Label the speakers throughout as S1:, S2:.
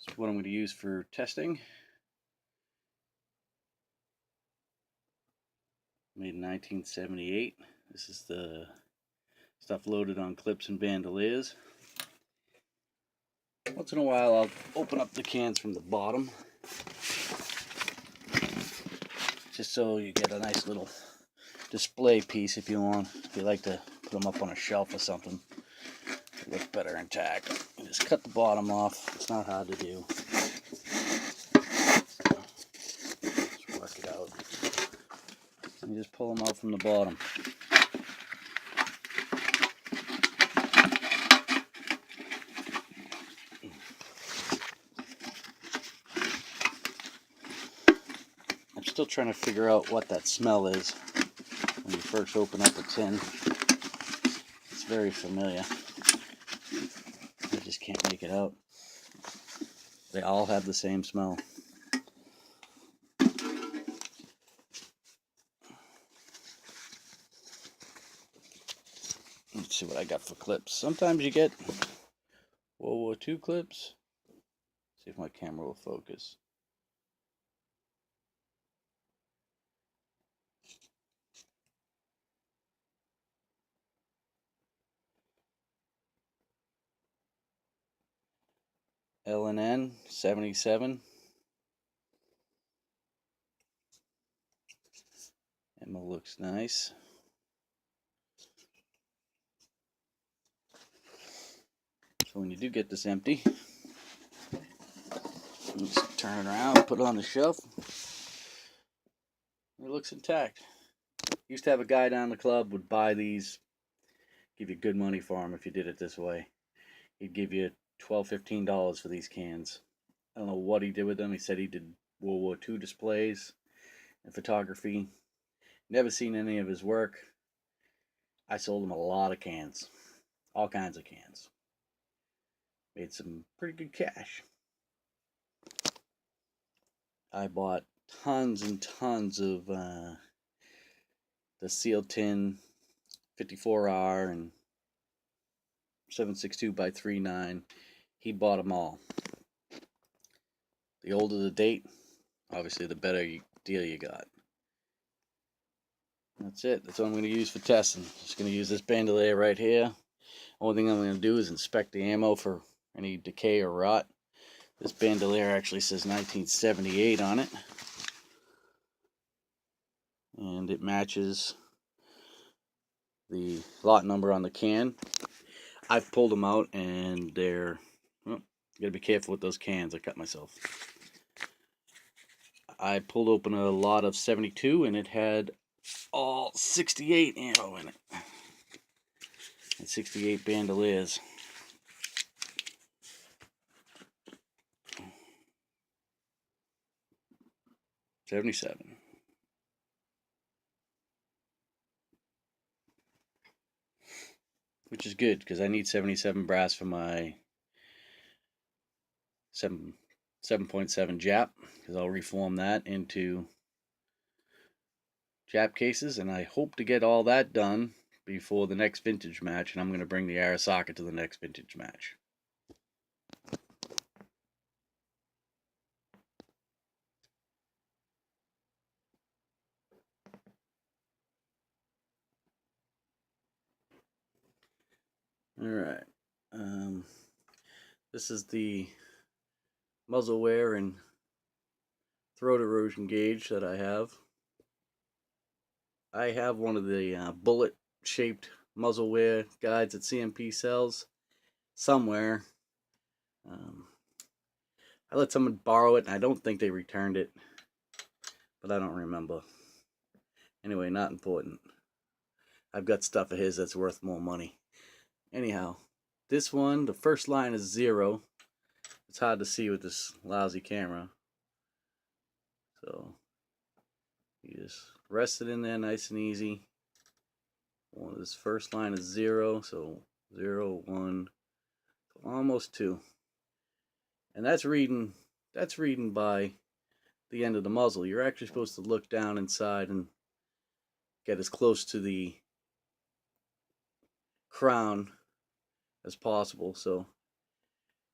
S1: This is what I'm going to use for testing. Made in 1978. This is the stuff loaded on clips and bandoliers. Once in a while I'll open up the cans from the bottom, just so you get a nice little display piece if you like to put them up on a shelf or something. They look better intact. You just cut the bottom off. It's not hard to do. Just work it out. And you just pull them out from the bottom. I'm still trying to figure out what that smell is when you first open up a tin. It's very familiar. I just can't make it out. They all have the same smell. Let's see what I got for clips. Sometimes you get World War II clips. See if my camera will focus. L&N 77. Emma looks nice. So when you do get this empty, just turn it around, put it on the shelf. It looks intact. Used to have a guy down the club would buy these, give you good money for them if you did it this way. He'd give you $12, $15 for these cans. I don't know what he did with them. He said he did World War II displays and photography. Never seen any of his work. I sold him a lot of cans. All kinds of cans. Made some pretty good cash. I bought tons and tons of the Seal Tin 54R and 762 by 39. He bought them all. The older the date, obviously the better deal you got. That's it. That's what I'm going to use for testing. Just going to use this bandolier right here. Only thing I'm going to do is inspect the ammo for any decay or rot. This bandolier actually says 1978 on it. And it matches the lot number on the can. I've pulled them out and they're, well, you gotta be careful with those cans. I cut myself. I pulled open a lot of 72 and it had all 68 ammo in it. And 68 bandoliers. $77. Which is good because I need 77 brass for my 7.7 Jap, because I'll reform that into Jap cases, and I hope to get all that done before the next vintage match, and I'm going to bring the Arisaka to the next vintage match. Alright, this is the muzzle wear and throat erosion gauge that I have. I have one of the bullet shaped muzzle wear guides that CMP sells somewhere. I let someone borrow it and I don't think they returned it, but I don't remember. Anyway, not important. I've got stuff of his that's worth more money. Anyhow, this one, the first line is 0. It's hard to see with this lousy camera. So, you just rest it in there nice and easy. Well, this first line is 0, so 0, 1, almost 2. And that's reading by the end of the muzzle. You're actually supposed to look down inside and get as close to the crown as possible. So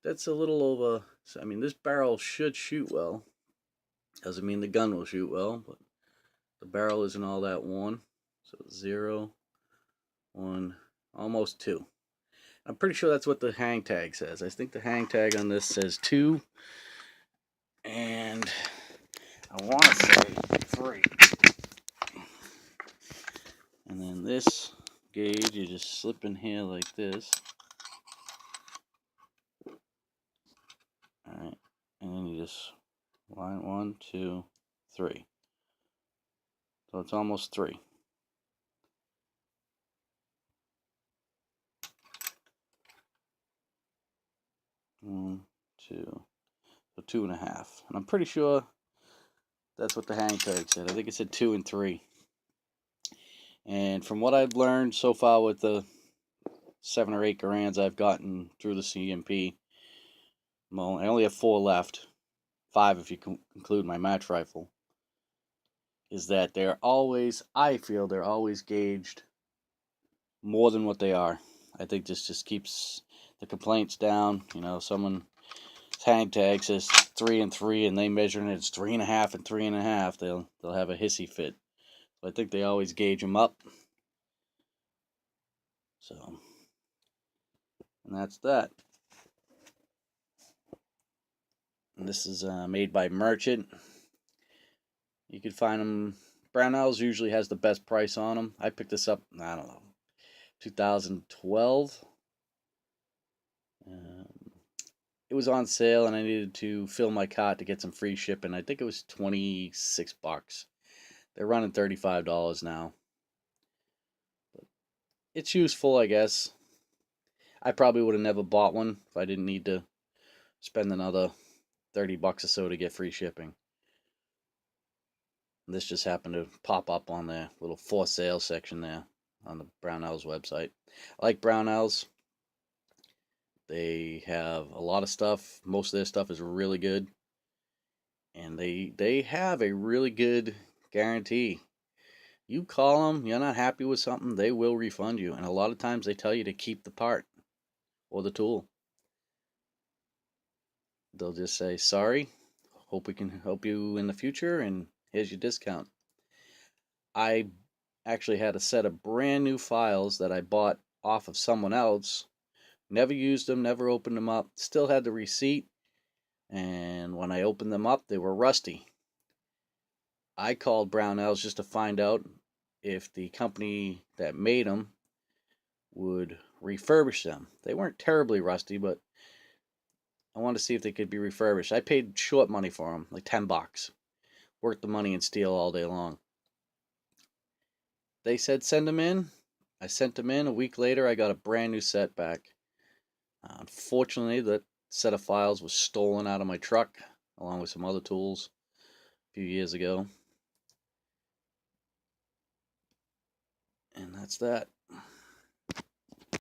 S1: that's a little over. I mean, this barrel should shoot well. Doesn't mean the gun will shoot well, but the barrel isn't all that worn. So 0, 1, almost 2. I'm pretty sure that's what the hang tag says. I think the hang tag on this says 2, and I want to say 3. And then this gauge, you just slip in here like this. Alright, and then you just line 1, 2, 3. So it's almost 3. One, 2, so 2.5. And I'm pretty sure that's what the hang tag said. I think it said 2 and 3. And from what I've learned so far with the 7 or 8 Garands I've gotten through the CMP, well, I only have 4 left, 5 if you include my match rifle, is that they're always, I feel they're always gauged more than what they are. I think this just keeps the complaints down. You know, someone's hang tag says 3 and 3 and they measure and it's 3.5 and 3.5, they'll have a hissy fit. So I think they always gauge them up. So, and that's that. And this is made by Merchant. You can find them. Brownells usually has the best price on them. I picked this up, I don't know, 2012. It was on sale and I needed to fill my cart to get some free shipping. I think it was 26 bucks. They're running $35 now. But it's useful, I guess. I probably would have never bought one if I didn't need to spend another 30 bucks or so to get free shipping. And this just happened to pop up on their little for sale section there on the Brownells website. I like Brownells. They have a lot of stuff. Most of their stuff is really good. And they have a really good guarantee. You call them, you're not happy with something, they will refund you. And a lot of times they tell you to keep the part or the tool. They'll just say, sorry, hope we can help you in the future, and here's your discount. I actually had a set of brand new files that I bought off of someone else. Never used them, never opened them up. Still had the receipt. And when I opened them up, they were rusty. I called Brownells just to find out if the company that made them would refurbish them. They weren't terribly rusty, but I wanted to see if they could be refurbished. I paid short money for them, like 10 bucks. Worth the money in steel all day long. They said send them in. I sent them in. A week later, I got a brand new set back. Unfortunately, that set of files was stolen out of my truck, along with some other tools, a few years ago. And that's that.